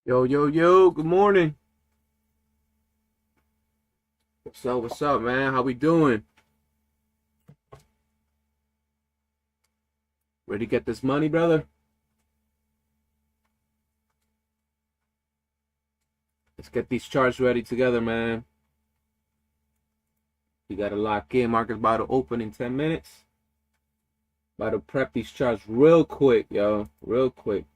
Yo, yo, yo, good morning. What's up, man? How we doing? Ready to get this money, brother? Let's get these charts ready together, man. We gotta lock in. Market's about to open in 10 minutes. About to prep these charts real quick, yo. Real quick.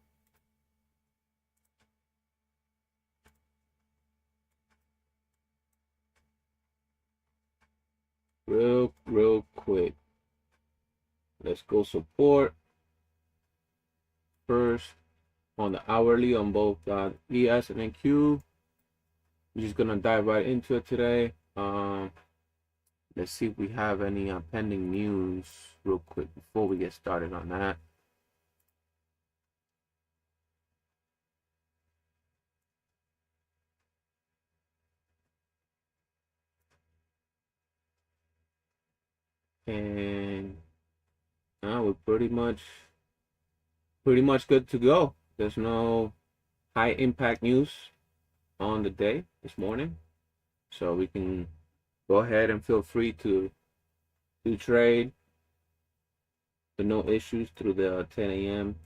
Real quick. Let's go support first on the hourly on both ES and NQ. We're just gonna dive right into it today. Let's see if we have any pending news real quick before we get started on that. And we're pretty much good to go. There's no high impact news on the day this morning, so we can go ahead and feel free to trade. There no issues through the 10 a.m.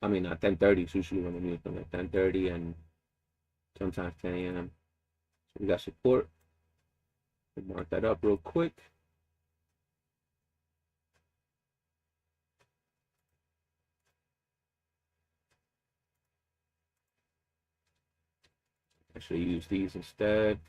I mean, at 10:30 is usually when the news comes at 10:30 and sometimes 10 a.m. So we got support. We'll mark that up real quick. I should use these instead.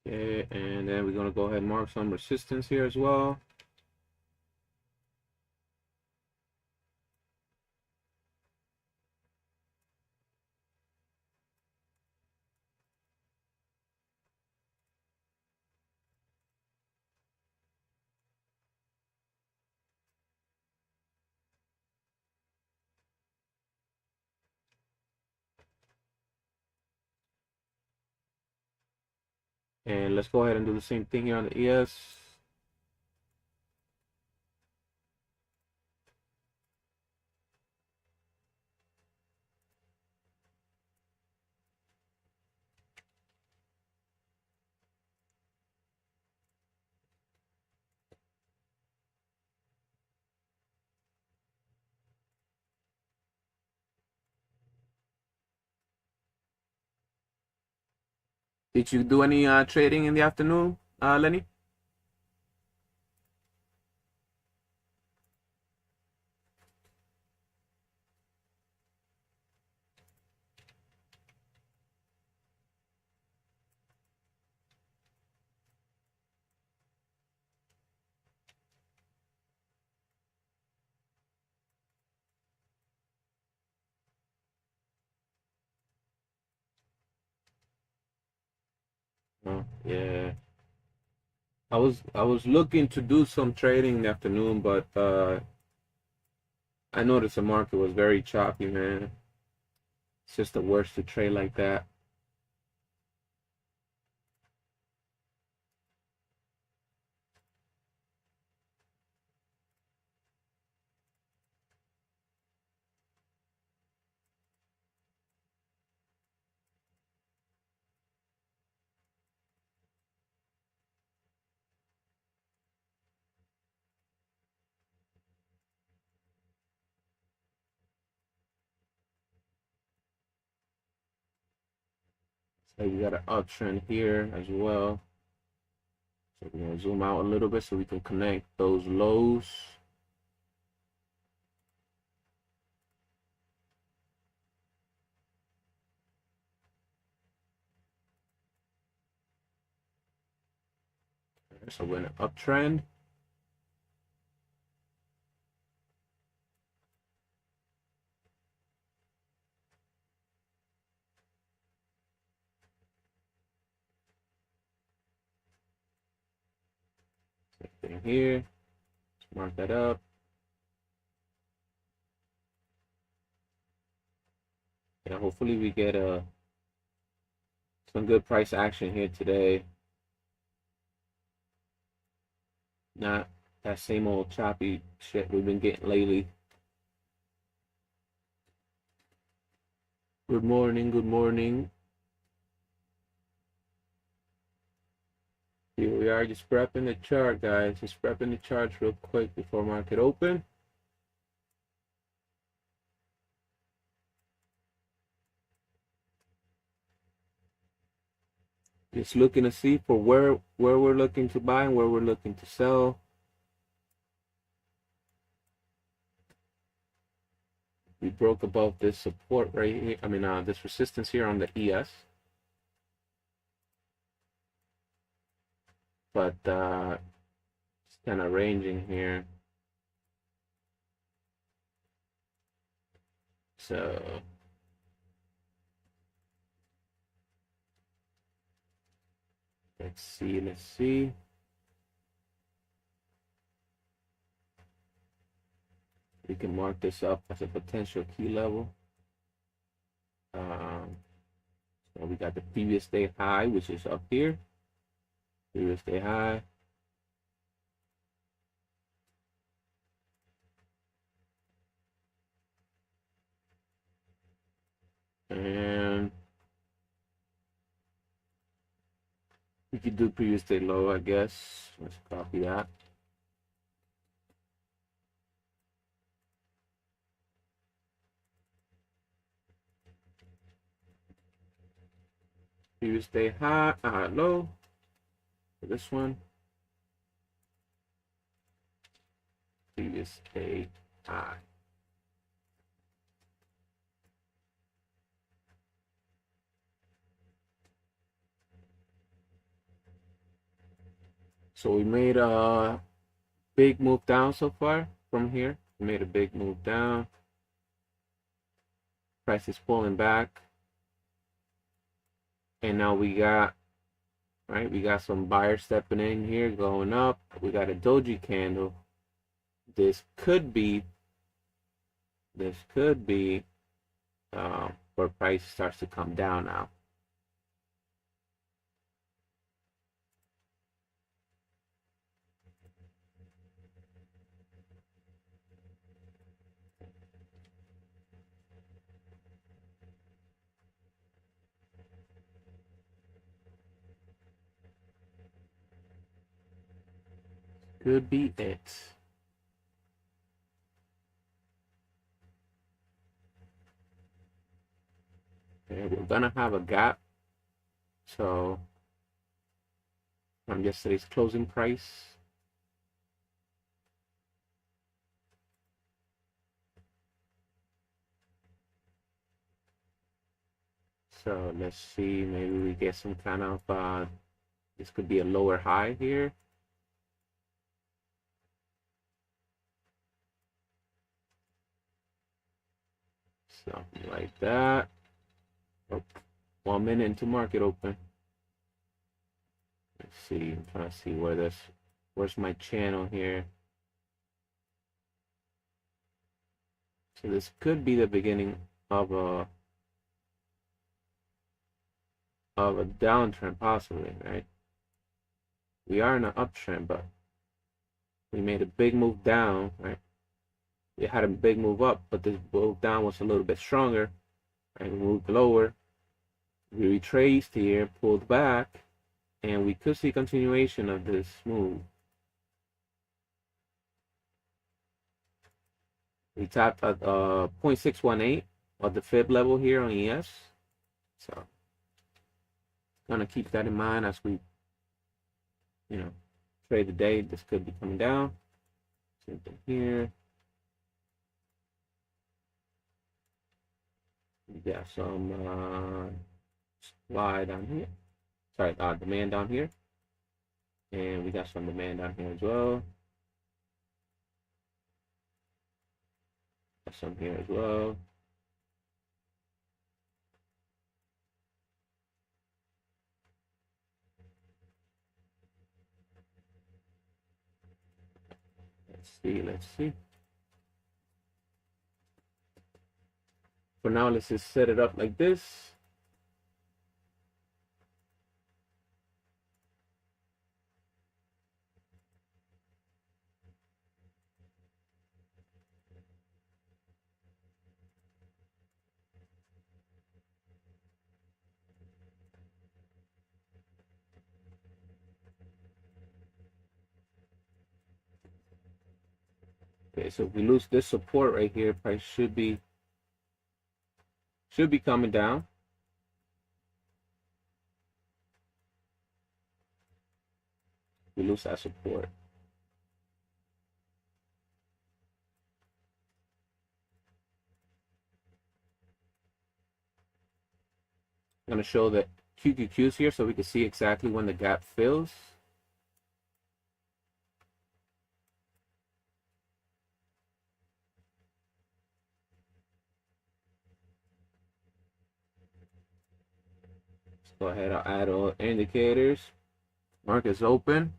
Okay, and then we're gonna go ahead and mark some resistance here as well. And let's go ahead and do the same thing here on the ES. Did you do any trading in the afternoon, Lenny? No. Yeah. I was looking to do some trading in the afternoon, but I noticed the market was very choppy, man. It's just the worst to trade like that. So we got an uptrend here as well. So we're gonna zoom out a little bit so we can connect those lows. So we're in an uptrend. Thing here. Let's mark that up. Yeah, hopefully we get some good price action here today. Not that same old choppy shit we've been getting lately. Good morning, good morning. Here we are, just prepping the chart, guys. Just prepping the charts real quick before market open. Just looking to see for where we're looking to buy and where we're looking to sell. We broke above this support right here. I mean, this resistance here on the ES. But it's kind of ranging here. So let's see. We can mark this up as a potential key level. So we got the previous day high, which is up here. Previous day high. And we could do previous day low, I guess. Let's copy that. Previous day high, low for this one. Previous day high. So we made a big move down so far from here. We made a big move down. Price is pulling back. And now we got, right, we got some buyers stepping in here, going up. We got a doji candle. This could be where price starts to come down now. Could be it. Okay, we're gonna have a gap. So from yesterday's closing price. So let's see, maybe we get some kind of this could be a lower high here. Something like that. Oh, 1 minute into market open. Let's see, I'm trying to see where's my channel here. So this could be the beginning of a downtrend, possibly, right? We are in an uptrend, but we made a big move down, right? We had a big move up, but this move down was a little bit stronger, right? We moved lower. We retraced here, pulled back, and we could see continuation of this move. We tapped at 0.618 of the fib level here on ES. So gonna keep that in mind as we, trade the day. This could be coming down. Same thing here. We got some supply down here. Sorry, demand down here. And we got some demand down here as well. Got some here as well. Let's see. For now, let's just set it up like this. Okay, so if we lose this support right here, price should be coming down. We lose that support. I'm going to show the QQQs here so we can see exactly when the gap fills. Let's go ahead, I'll add all indicators. Market's open.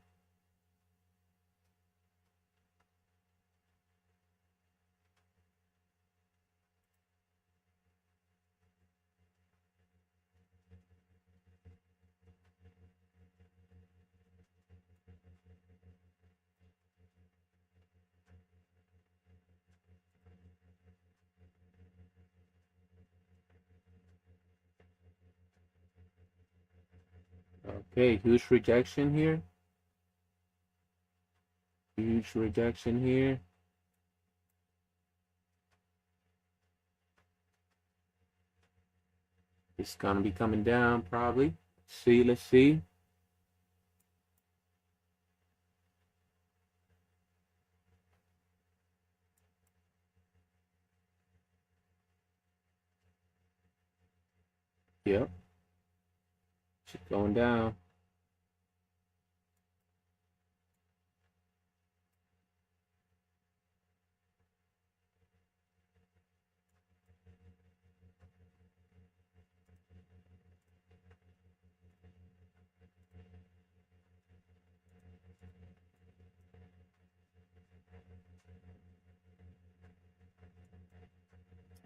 Okay, huge rejection here. Huge rejection here. It's gonna be coming down probably. Let's see. Yep. It's going down.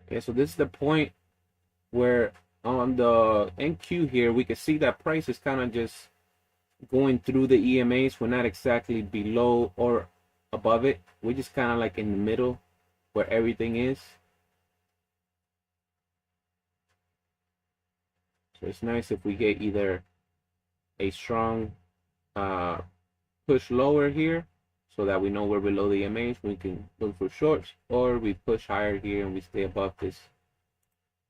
Okay, so this is the point where on the NQ here, we can see that price is kind of just going through the EMAs. We're not exactly below or above it. We're just kind of like in the middle where everything is. So it's nice if we get either a strong push lower here so that we know we're below the EMAs. We can look for shorts, or we push higher here and we stay above this.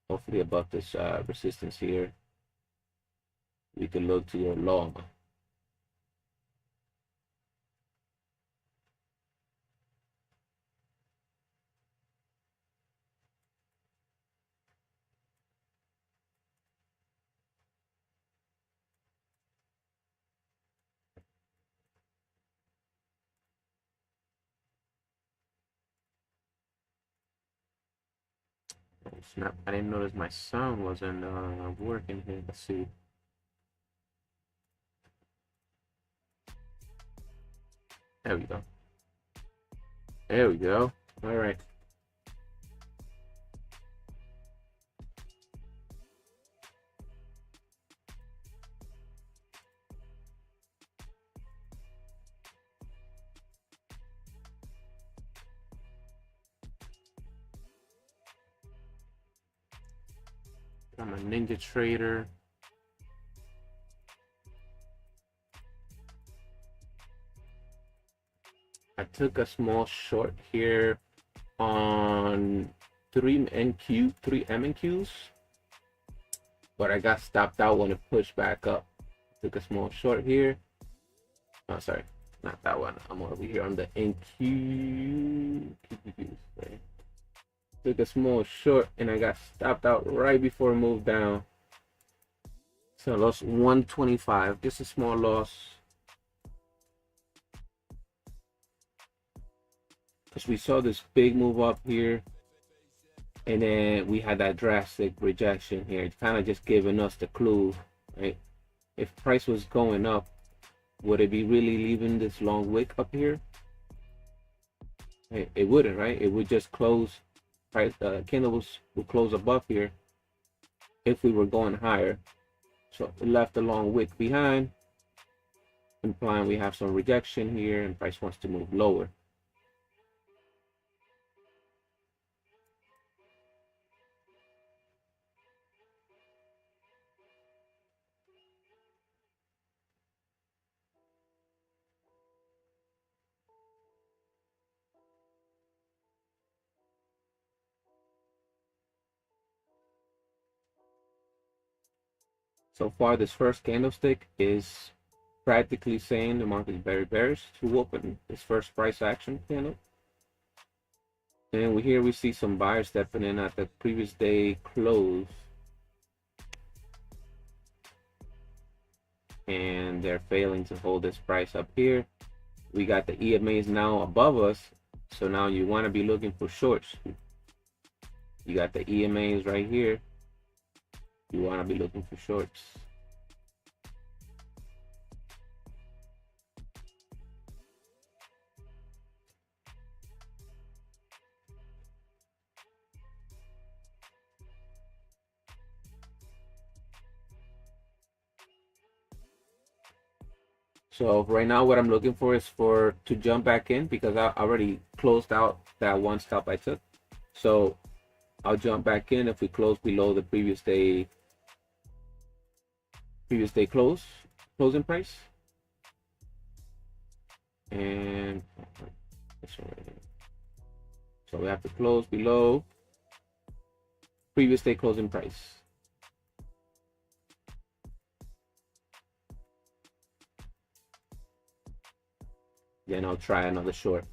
Hopefully above this resistance here, we can look to a long. Snap! I didn't notice my sound wasn't working here. Let's see. There we go. There we go. All right. I'm a ninja trader. I took a small short here on 3 MNQs, but I got stopped out when it pushed back up. Took a small short here. Oh, sorry, not that one. I'm over here on the NQ. Right? Took a small short and I got stopped out right before it moved down. So I lost 125. Just a small loss. Because we saw this big move up here. And then we had that drastic rejection here. It's kind of just giving us the clue, right? If price was going up, would it be really leaving this long wick up here? It wouldn't, right? It would just close, price candles would close above here if we were going higher. So it left a long wick behind, implying we have some rejection here and price wants to move lower. So far, this first candlestick is practically saying the market is very bearish to open this first price action candle. And here we see some buyers stepping in at the previous day close. And they're failing to hold this price up here. We got the EMAs now above us. So now you want to be looking for shorts. You got the EMAs right here. You want to be looking for shorts. So right now what I'm looking for is to jump back in because I already closed out that one stop I took. So I'll jump back in if we close below the previous day closing price. And this one right here. So we have to close below previous day closing price. Then I'll try another short.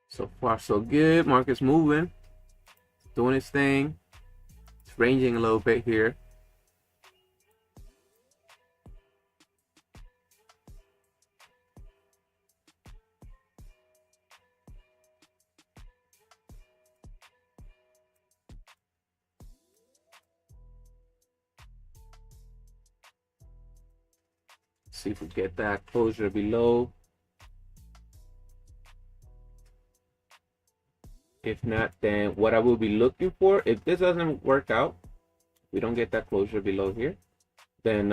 So far so good. Market's moving, doing its thing. It's ranging a little bit here. See if we get that closure below. If not, then what I will be looking for, if this doesn't work out, we don't get that closure below here, then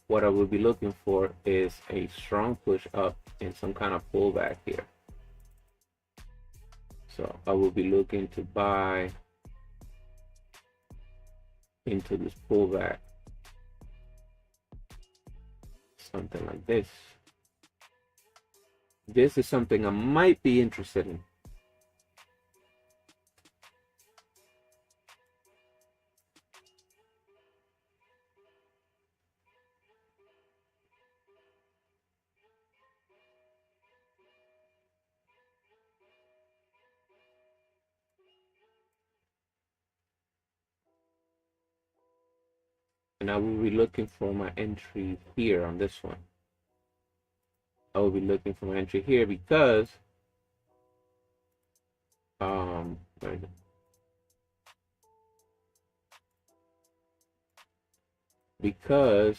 what I will be looking for is a strong push up and some kind of pullback here. So I will be looking to buy into this pullback, something like this. This is something I might be interested in. And I will be looking for my entry here on this one. I will be looking for my entry here because because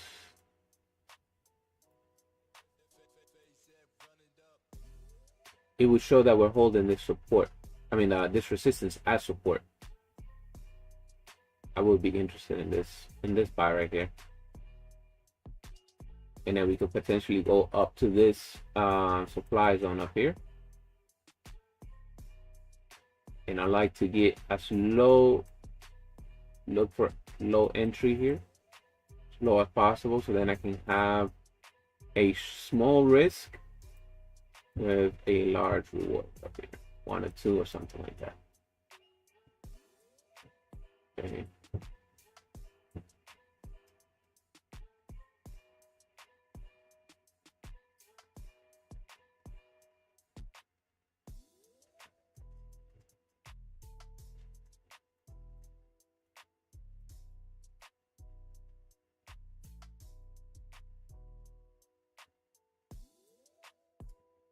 it would show that we're holding this support. I mean, this resistance as support. I would be interested in this buy right here. And then we could potentially go up to this supply zone up here. And I like to get as low, look for low entry here, as low as possible, so then I can have a small risk with a large reward up here, 1 or 2 or something like that. Okay.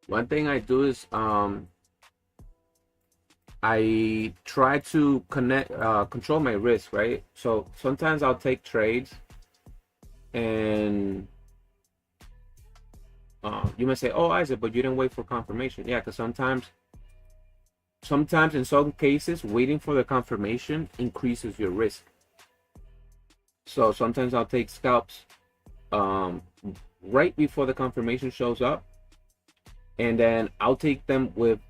One thing I do is I try to control my risk, right? So sometimes I'll take trades, and you may say, "Oh, Isaac, but you didn't wait for confirmation." Yeah, because sometimes in some cases, waiting for the confirmation increases your risk. So sometimes I'll take scalps um, right before the confirmation shows up, and then I'll take them with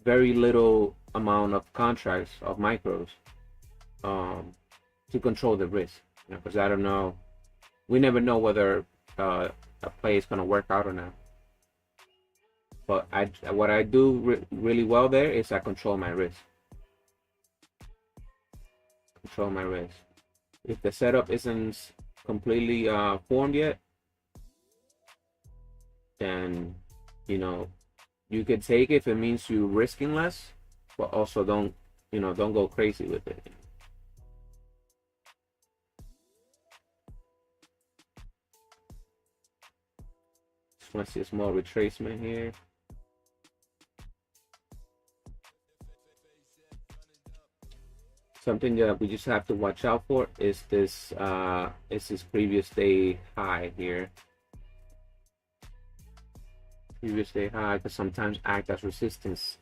very little amount of contracts of micros um, to control the risk. Because I don't know, we never know whether a play is going to work out or not. But what I do really well there is I control my risk. Control my risk. If the setup isn't completely formed yet, then you could take it if it means you risking less, but also don't go crazy with it. Just want to see a small retracement here. Something that we just have to watch out for is this previous day high here. Previous day high can sometimes act as resistance.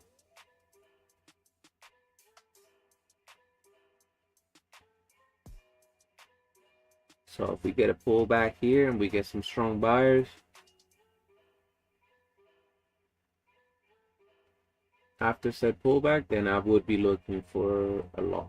So if we get a pullback here and we get some strong buyers, after said pullback, then I would be looking for a long.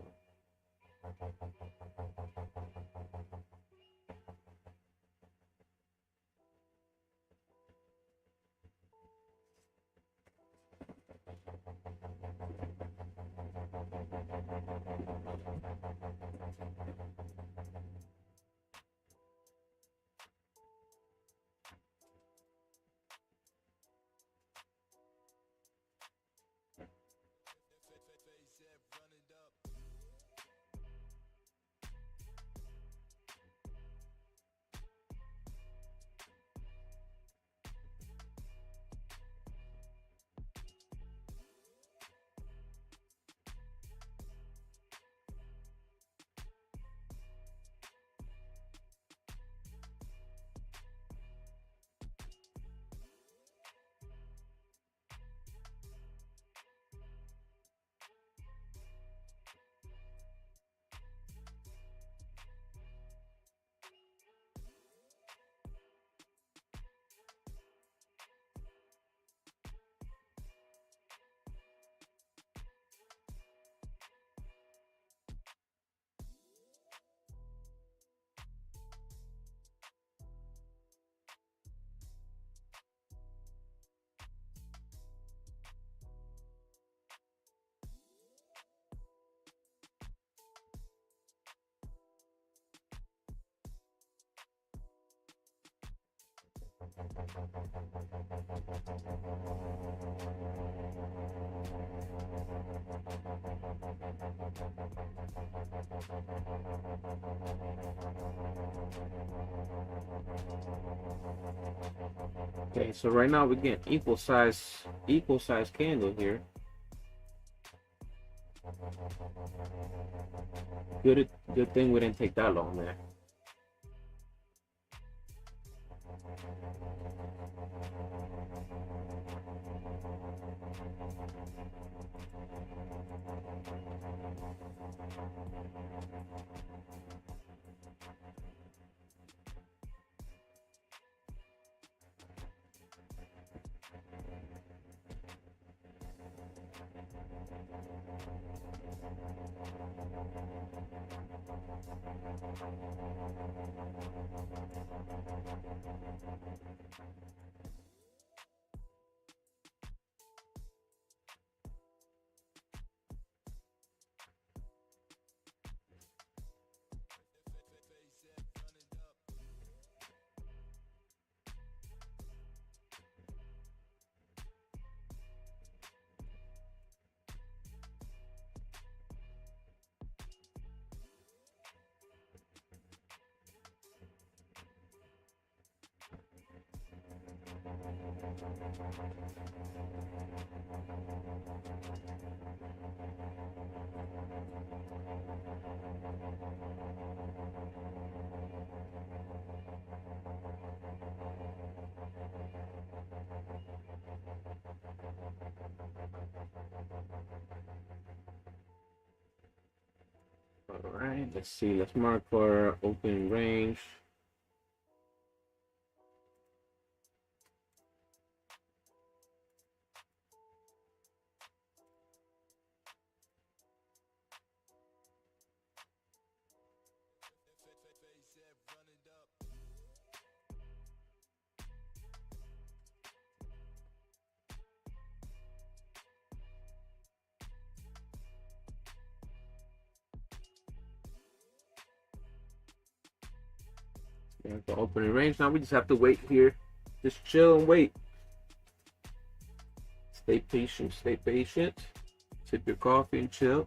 Okay, so right now we get equal size candle here. Good thing we didn't take that long there. All right, let's see. Let's mark for open range. The opening range. Now we just have to wait here. Just chill and wait. Stay patient. Stay patient. Sip your coffee and chill.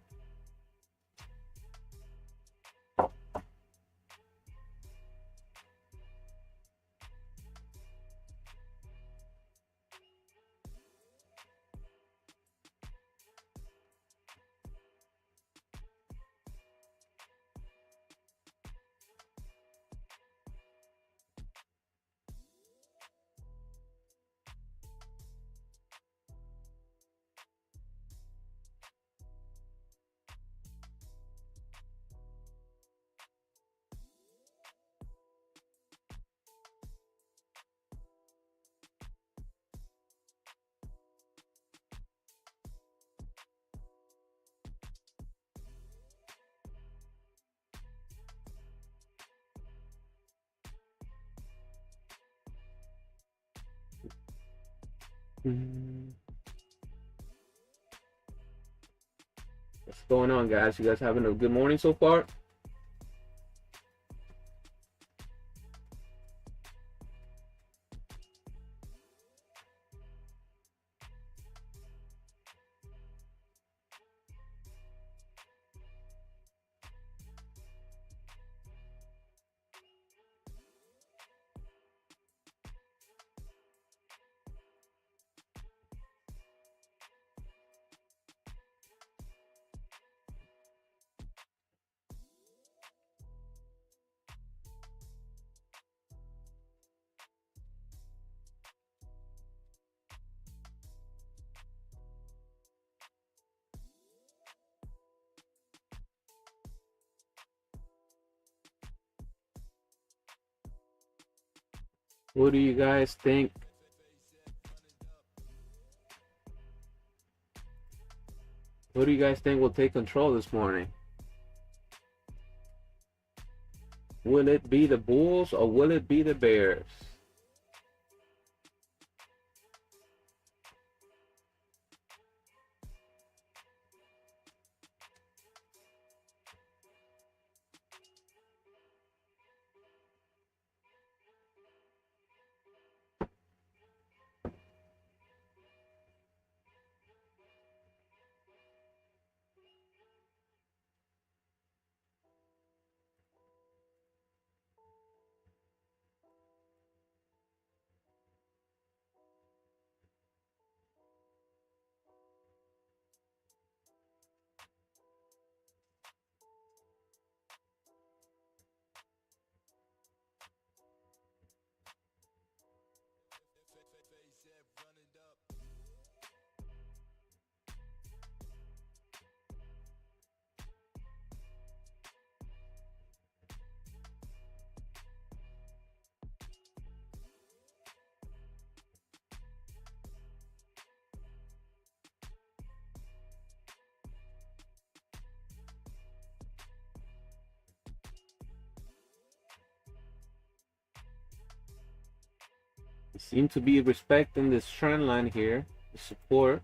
What's going on, guys? You guys having a good morning so far? What do you guys think? What do you guys think will take control this morning? Will it be the Bulls or will it be the Bears? We seem to be respecting this trend line here, the support.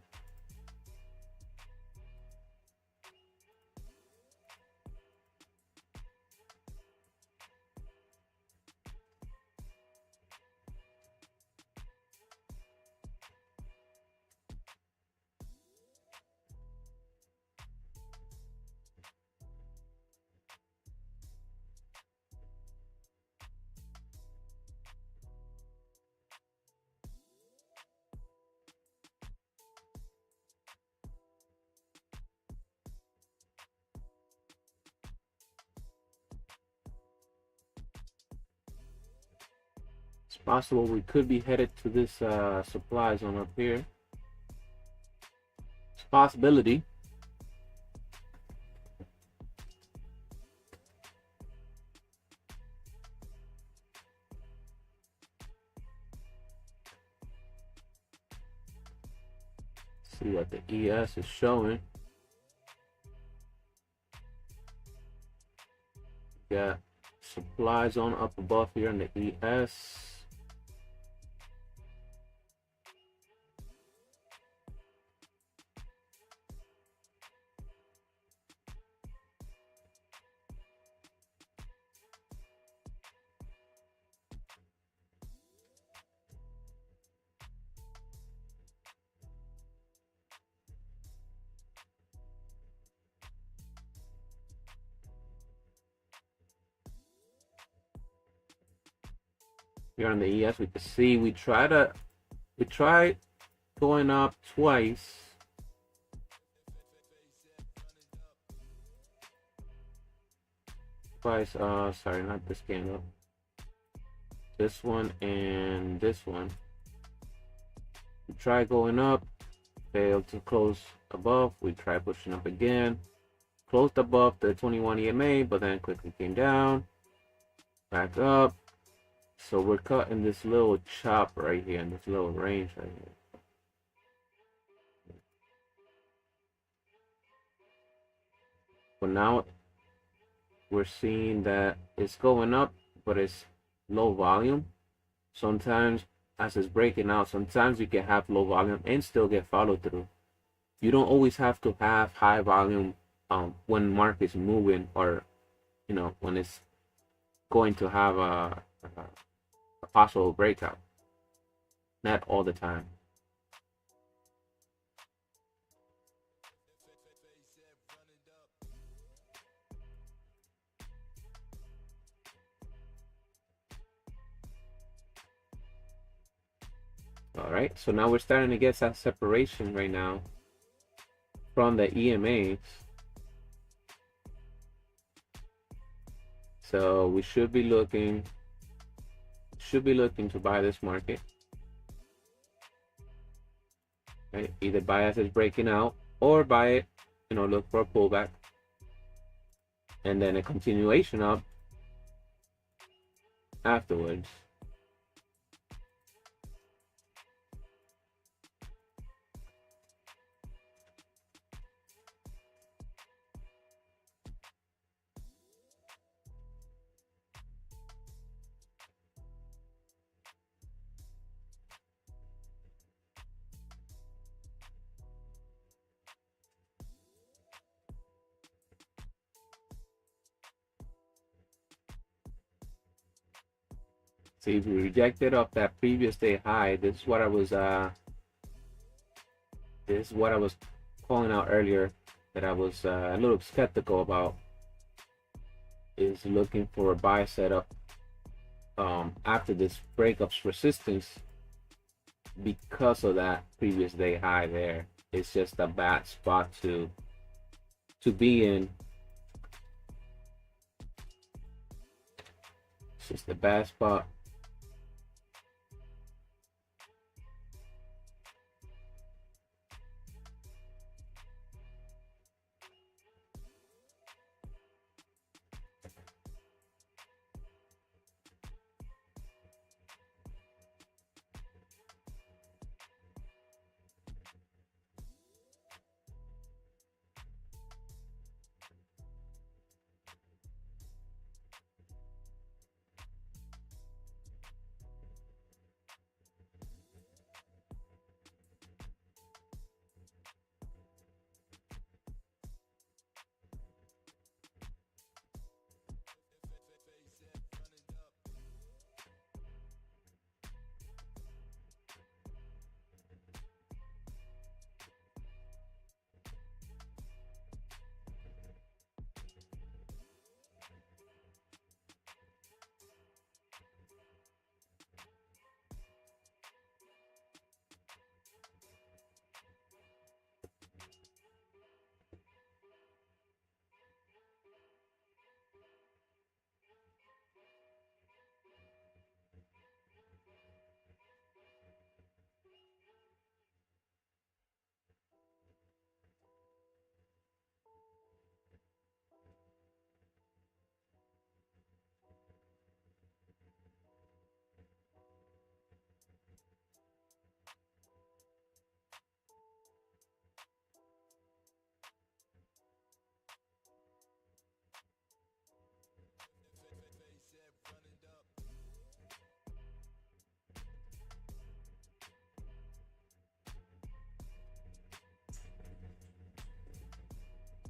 possible we could be headed to this supply zone up here. It's a possibility. See what the ES is showing. Got supply zone up above here in the ES. Here on the ES, we can see we tried going up twice. Sorry, not this candle. This one and this one. We tried going up, failed to close above. We tried pushing up again, closed above the 21 EMA, but then quickly came down, back up. So we're caught in this little chop right here, in this little range right here. But now we're seeing that it's going up, but it's low volume. Sometimes as it's breaking out, sometimes you can have low volume and still get follow through. You don't always have to have high volume when market's moving, or when it's going to have a possible breakout. Not all the time. All right, so now we're starting to get that separation right now from the EMAs. So we should be looking to buy this market. Right? Either buy as it's breaking out, or buy it, look for a pullback, and then a continuation up afterwards. See, if we rejected off that previous day high, this is what I was calling out earlier, that I was a little skeptical about, is looking for a buy setup after this breakups resistance, because of that previous day high there. It's just a bad spot to be in. It's just a bad spot.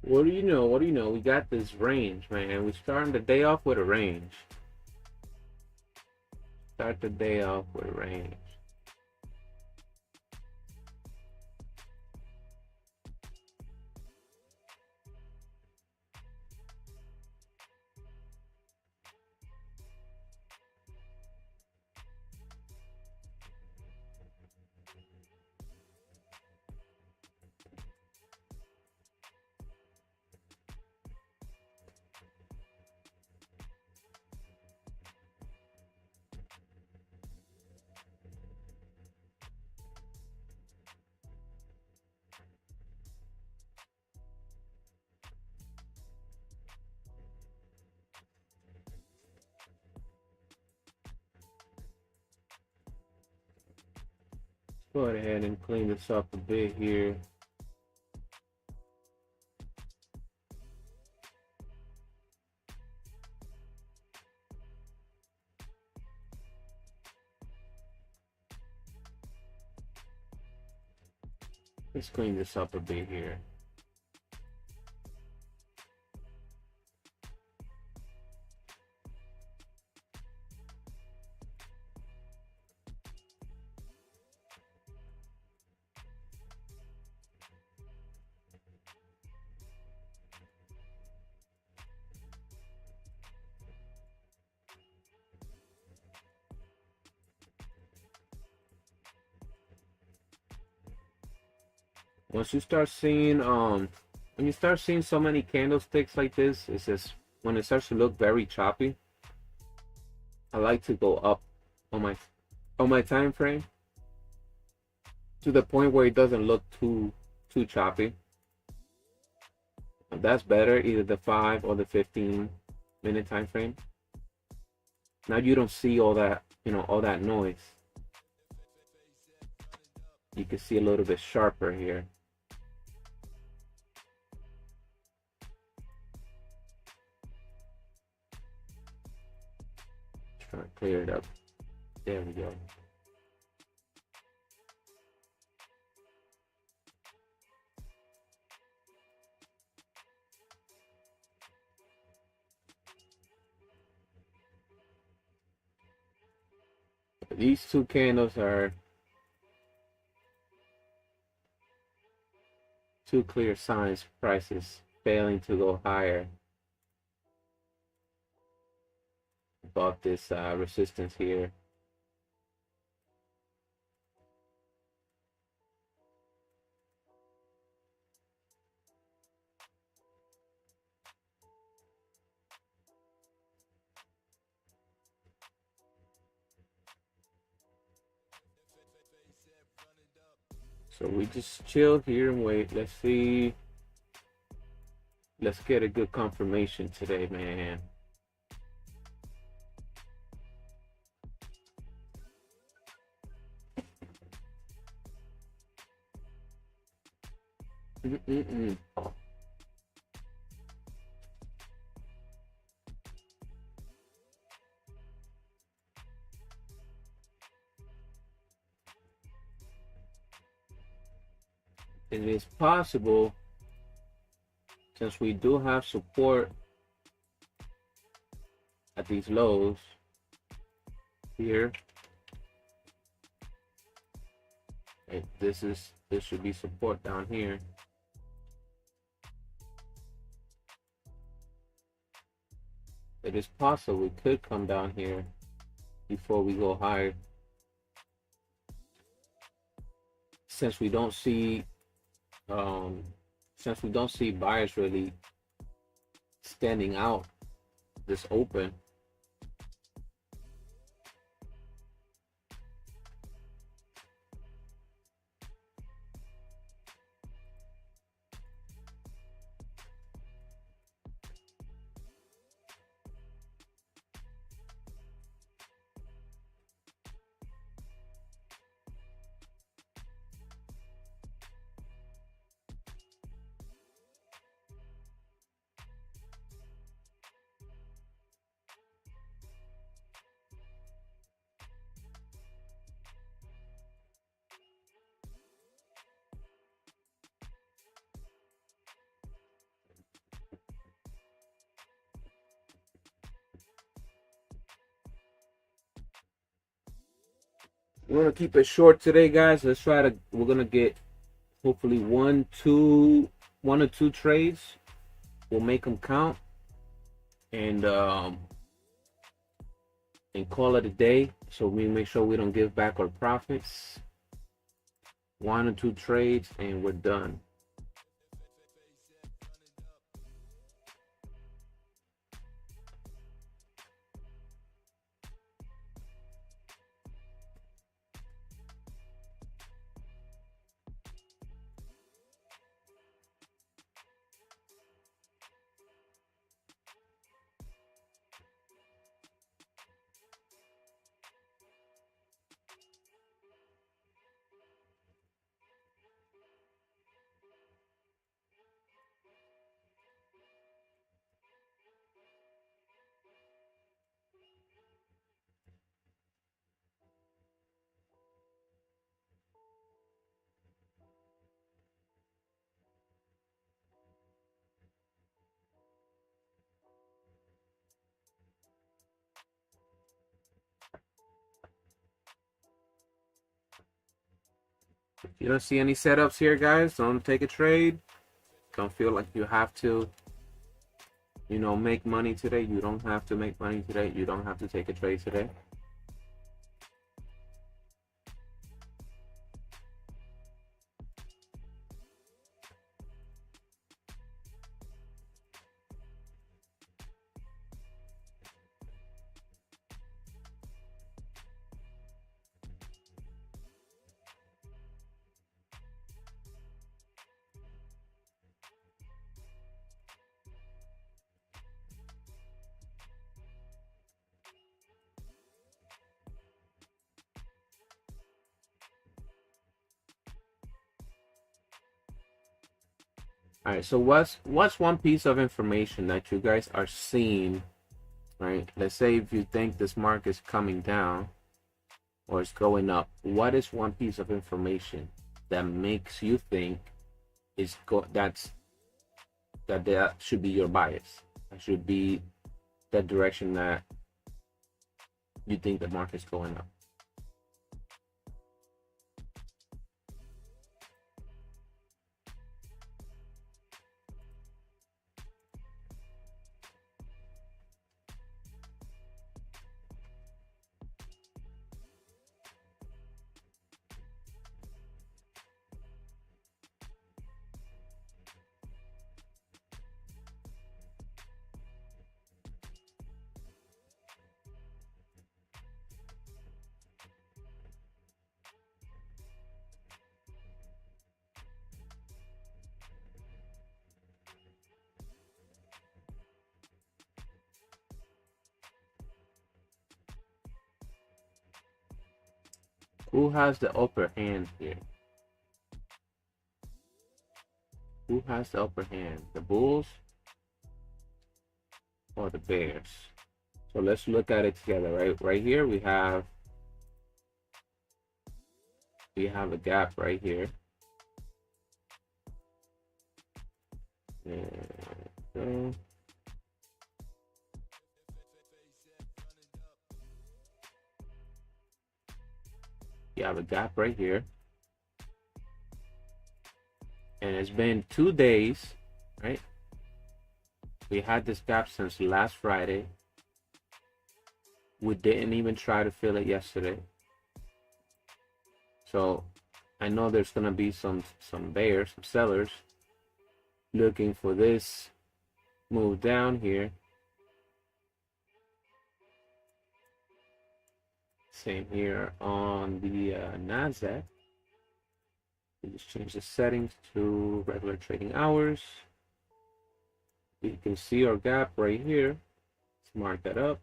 What do you know? What do you know? We got this range, man. We're starting the day off with a range. Start the day off with a range. Go ahead and clean this up a bit here. Let's clean this up a bit here. Once you start seeing when you start seeing so many candlesticks like this, it's just when it starts to look very choppy. I like to go up on my time frame to the point where it doesn't look too choppy. That's better, either the 5 or the 15-minute time frame. Now you don't see all that, all that noise. You can see a little bit sharper here. Try to clear it up. There we go. These two candles are two clear signs prices failing to go higher above this resistance here. So we just chill here and wait. Let's see. Let's get a good confirmation today, man. It is possible, since we do have support at these lows here. This should be support down here. It is possible we could come down here before we go higher, since we don't see buyers really standing out this open. we're gonna keep it short today, guys. Let's try to. We're gonna get hopefully one or two trades. We'll make them count, and call it a day. So we make sure we don't give back our profits. One or two trades, and we're done. If you don't see any setups here, guys, don't take a trade. Don't feel like you have to, make money today. You don't have to make money today. You don't have to take a trade today. All right, so what's one piece of information that you guys are seeing, right? Let's say if you think this market is coming down or it's going up, what is one piece of information that makes you think that should be your bias? That should be the direction that you think the market's going up. Who has the upper hand here? Who has the upper hand? The Bulls or the Bears? So let's look at it together, right here we have a gap right here. So you have a gap right here, and it's been 2 days, right? We had this gap since last Friday. We didn't even try to fill it yesterday. So I know there's gonna be some bears, some sellers looking for this move down here. Same here on the Nasdaq. We just change the settings to regular trading hours. You can see our gap right here. Let's mark that up.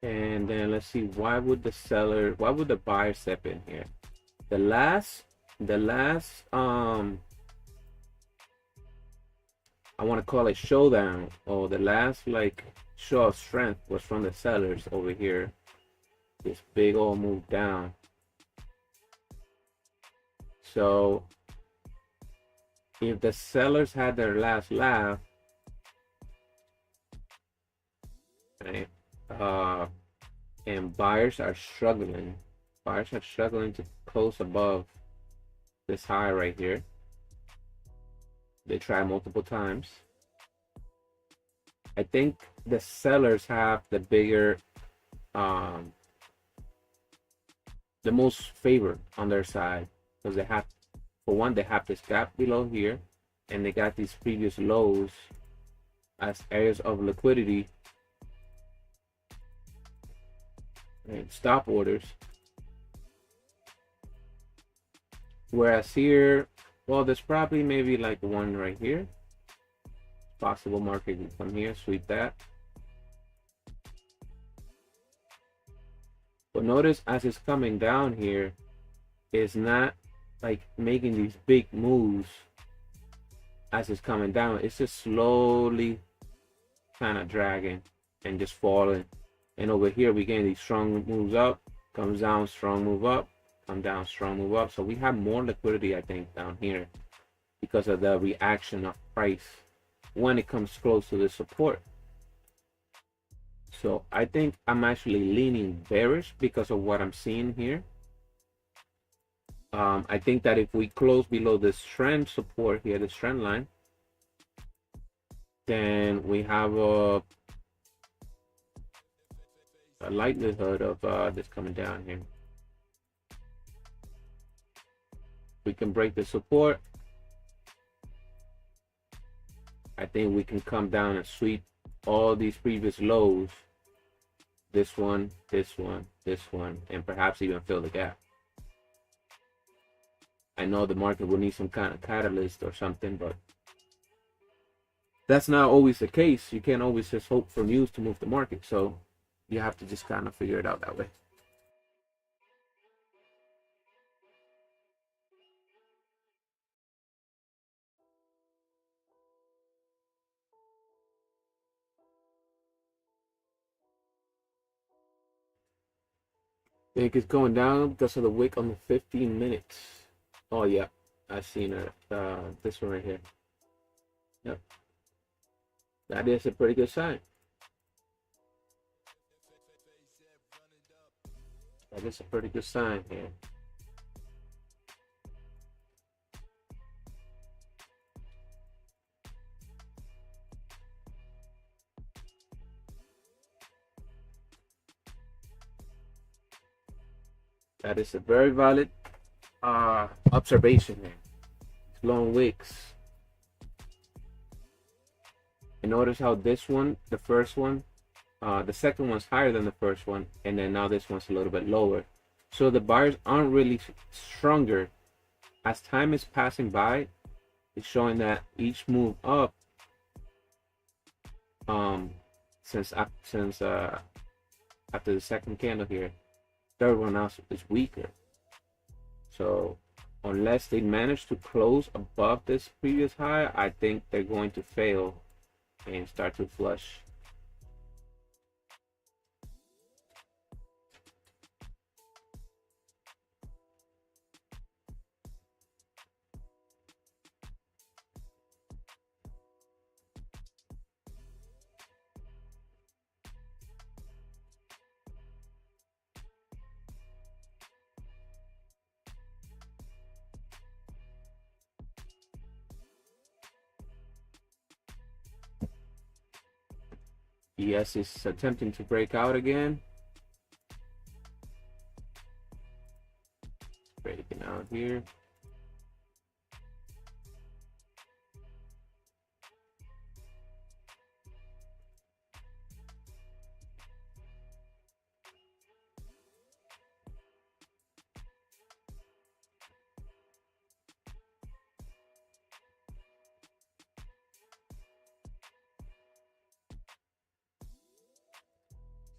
And then let's see, why would the buyer step in here? The last I want to call it showdown, or the last like show of strength was from the sellers over here. This big old move down. So if the sellers had their last laugh, right, and buyers are struggling to close above this high right here. They try multiple times. I think the sellers have the bigger, the most favor on their side, because they have, for one, they have this gap below here, and they got these previous lows as areas of liquidity and stop orders. Whereas here, well, there's probably maybe like one right here. Possible market can come here, sweep that. But notice as it's coming down here, it's not like making these big moves as it's coming down. It's just slowly kind of dragging and just falling. And over here, we get these strong moves up, comes down, strong move up, come down, strong move up. So we have more liquidity, I think, down here because of the reaction of price when it comes close to the support. So I think I'm actually leaning bearish because of what I'm seeing here. I think that if we close below this trend support here, this trend line, then we have a likelihood of this coming down here. We can break the support. I think we can come down and sweep all these previous lows. This one, this one, this one, and perhaps even fill the gap. I know the market will need some kind of catalyst or something, but that's not always the case. You can't always just hope for news to move the market. So you have to just kind of figure it out that way. I think it's going down because of the wick on the 15 minutes. Oh yeah, I seen it. This one right here. Yep, that is a pretty good sign. That is a pretty good sign here. That is a very valid observation there. It's long wicks. And notice how this one, the first one, the second one's higher than the first one, and then now this one's a little bit lower. So the buyers aren't really stronger. As time is passing by, it's showing that each move up, since after the second candle here, third one now is weaker. So unless they manage to close above this previous high, I think they're going to fail and start to flush. Yes, it's attempting to break out again. Breaking out here.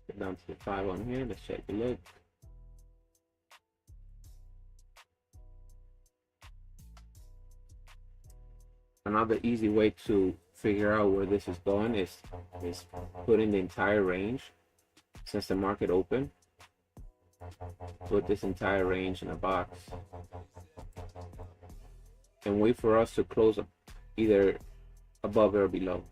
Get down to the 5 on here. Let's check the look. Another easy way to figure out where this is going is putting the entire range since the market opened. Put this entire range in a box and wait for us to close up either above or below.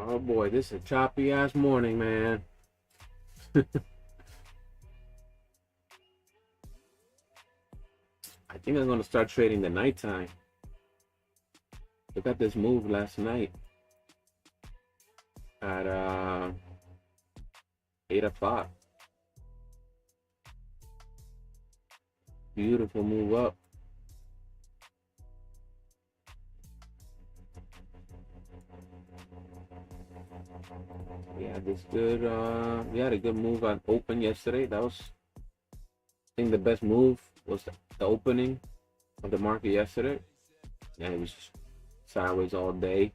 Oh boy, this is a choppy ass morning, man. I think I'm gonna start trading the nighttime. Look at this move last night at 8 o'clock. Beautiful move up. We had this good we had a good move on open yesterday. That was, I think, the best move was the opening of the market yesterday. And it was just sideways all day.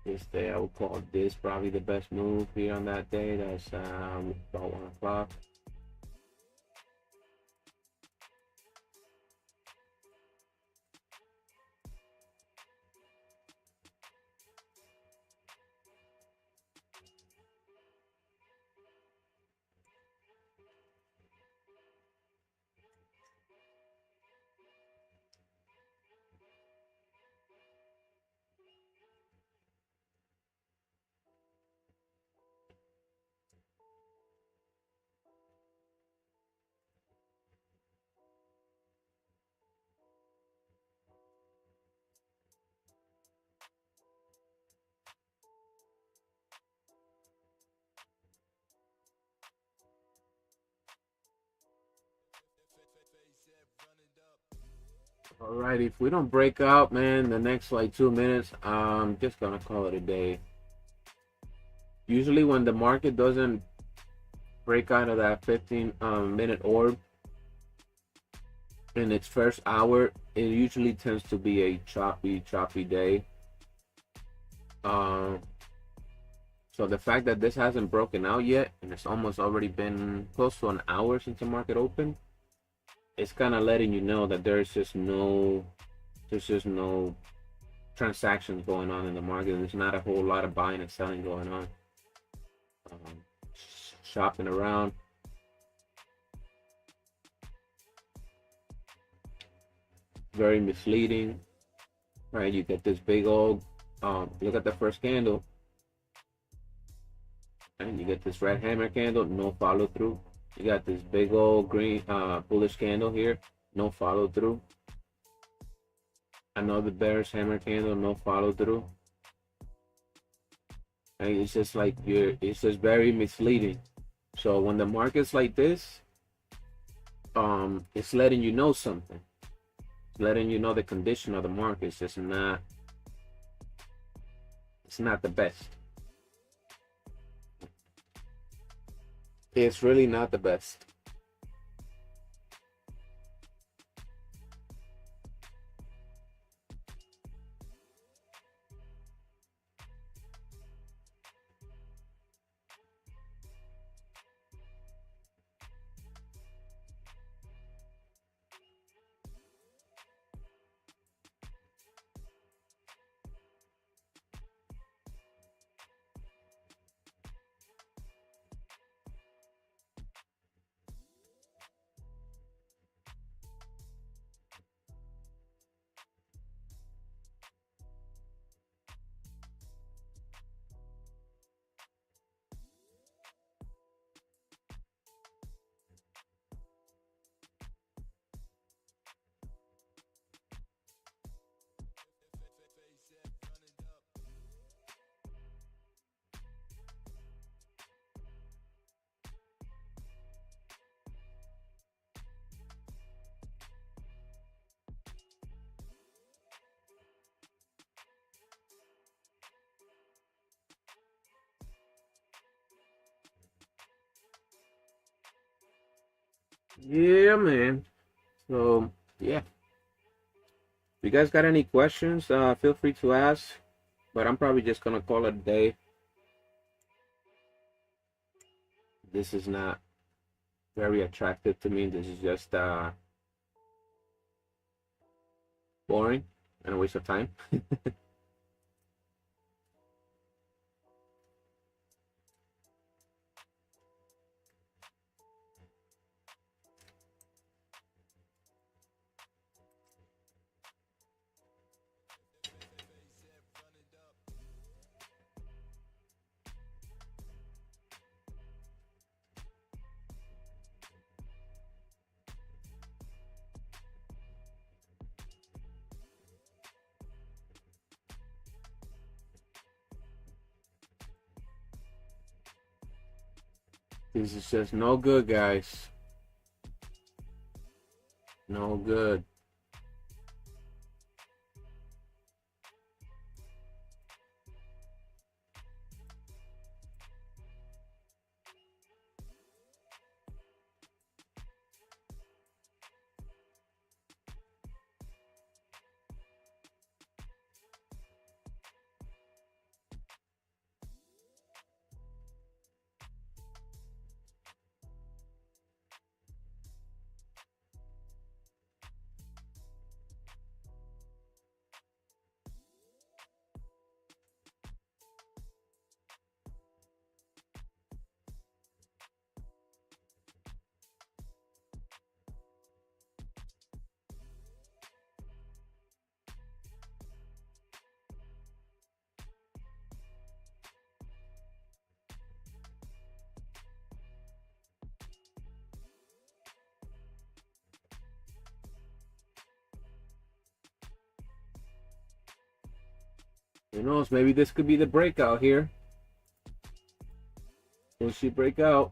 This day I would call this probably the best move here on that day. That's about 1 o'clock. Alrighty, if we don't break out, man, the next like 2 minutes, I'm just gonna call it a day. Usually when the market doesn't break out of that 15 minute orb in its first hour, it usually tends to be a choppy day. Um, so the fact that this hasn't broken out yet, and it's almost already been close to an hour since the market opened, it's kind of letting you know that there's just no transactions going on in the market. There's not a whole lot of buying and selling going on. Um, Shopping around. Very misleading, right? You get this big old, look at the first candle, and you get this red hammer candle, no follow through. You got this big old green, bullish candle here, no follow through. Another bearish hammer candle, no follow through. And it's just like it's just very misleading. So when the market's like this, it's letting you know something. It's letting you know the condition of the market is just not, it's not the best. It's really not the best. Yeah, man. So yeah, if you guys got any questions, feel free to ask. But I'm probably just gonna call it a day. This is not very attractive to me. This is just boring and a waste of time. This is just no good, guys. No good. Who knows? Maybe this could be the breakout here. Will she break out?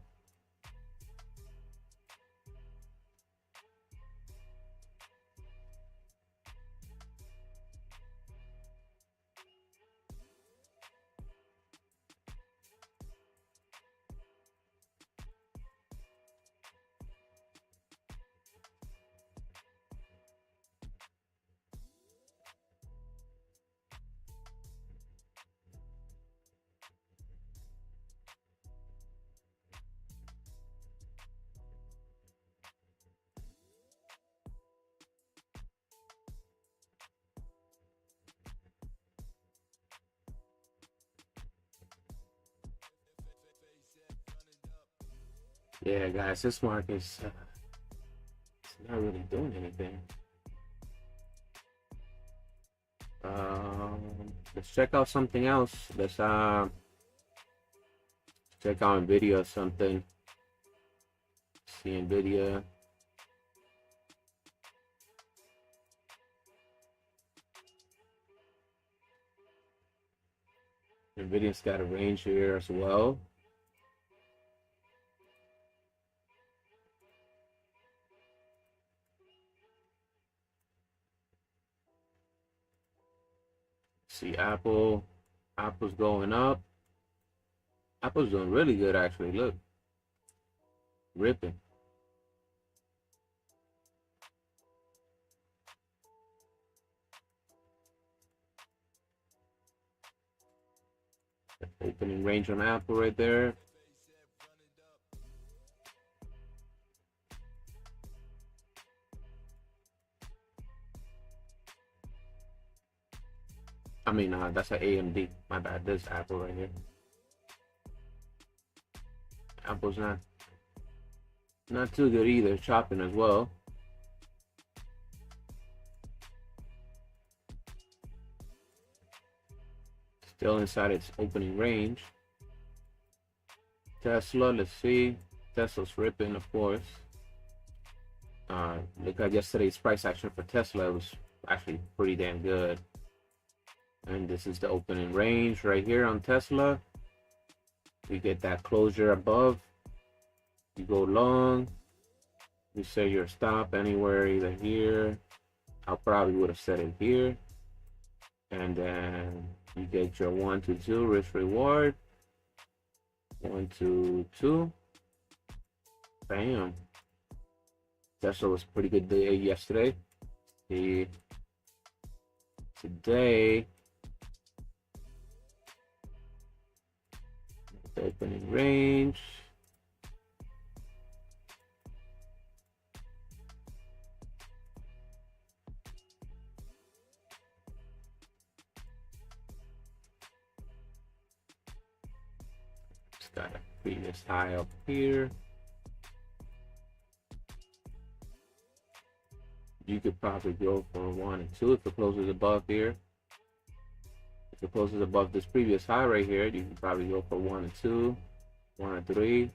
Yeah, guys, this market's it's not really doing anything. Let's check out something else. Let's check out Nvidia or something. See Nvidia. Nvidia's got a range here as well. See Apple. Apple's going up. Apple's doing really good actually. Look. Ripping. Opening range on Apple right there. I mean, that's an AMD. My bad. There's Apple right here. Apple's not too good either. Chopping as well. Still inside its opening range. Tesla, let's see. Tesla's ripping, of course. Look at yesterday's price action for Tesla. It was actually pretty damn good. And this is the opening range right here on Tesla. You get that closure above. You go long. You set your stop anywhere, either here. I probably would have set it here. And then you get your 1 to 2 risk reward. 1 to 2. Bam. Tesla was a pretty good day yesterday. Today, the opening range. It's got a previous high up here. You could probably go for 1 and 2 if it closes above here. If it closes above this previous high right here, you can probably go for 1 and 2, 1 and 3.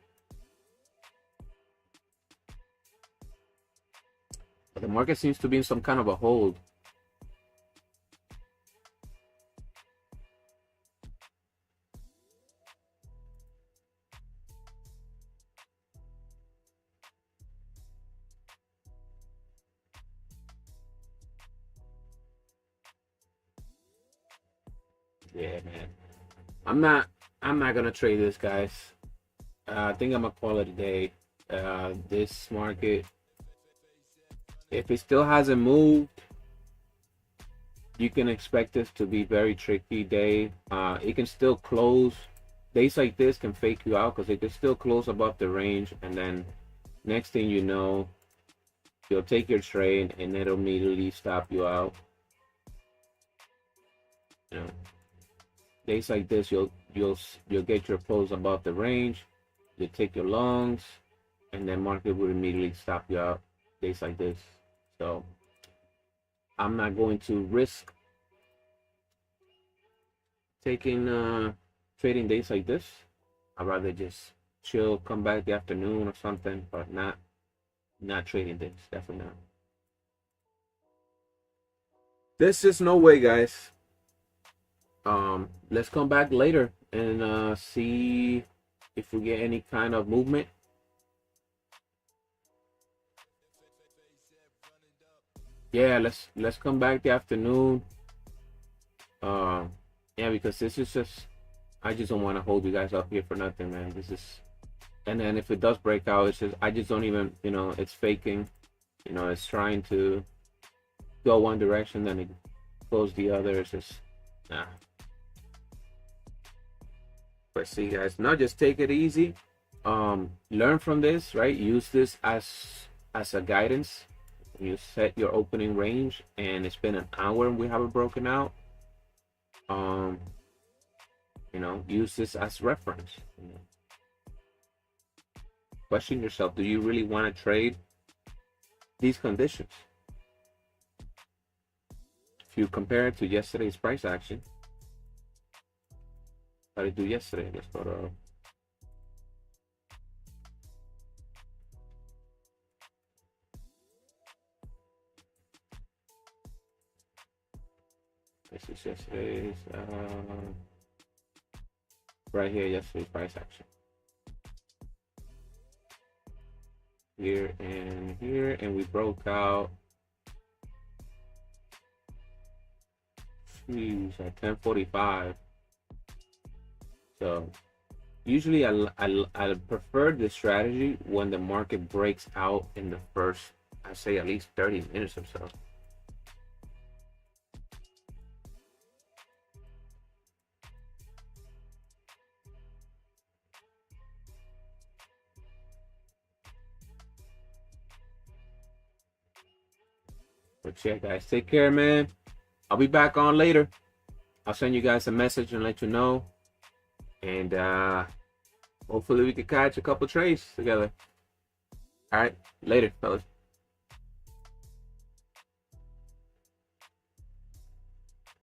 But the market seems to be in some kind of a hold. Yeah, man. I'm not gonna trade this, guys. I think I'm gonna call it a day. This market, if it still hasn't moved, you can expect this to be very tricky day. It can still close. Days like this can fake you out because it can still close above the range, and then next thing you know, you'll take your trade and it'll immediately stop you out. You know, days like this, you'll get your pulls above the range. You take your longs, and then market will immediately stop you out. Days like this, so I'm not going to risk taking trading days like this. I'd rather just chill, come back the afternoon or something, but not trading days. Definitely not. This is no way, guys. Let's come back later and see if we get any kind of movement. Yeah, let's come back the afternoon. Yeah, because this is just, I just don't want to hold you guys up here for nothing, man. This is, and then if it does break out, it's just, I just don't even, you know, it's faking, you know, it's trying to go one direction, then it goes the other. It's just, nah. But see, guys, now just take it easy. Learn from this, right? Use this as a guidance. You set your opening range, and it's been an hour and we haven't broken out. You know, use this as reference. You know. question yourself, do you really want to trade these conditions? If you compare it to yesterday's price action, how did it do yesterday? Let's go to this is yesterday's right here, yesterday's price action. Here, and we broke out at 10:45. So usually I prefer this strategy when the market breaks out in the first, I say, at least 30 minutes or so. But yeah, guys, take care, man. I'll be back on later. I'll send you guys a message and let you know. And hopefully we can catch a couple trades together. All right, later, fellas.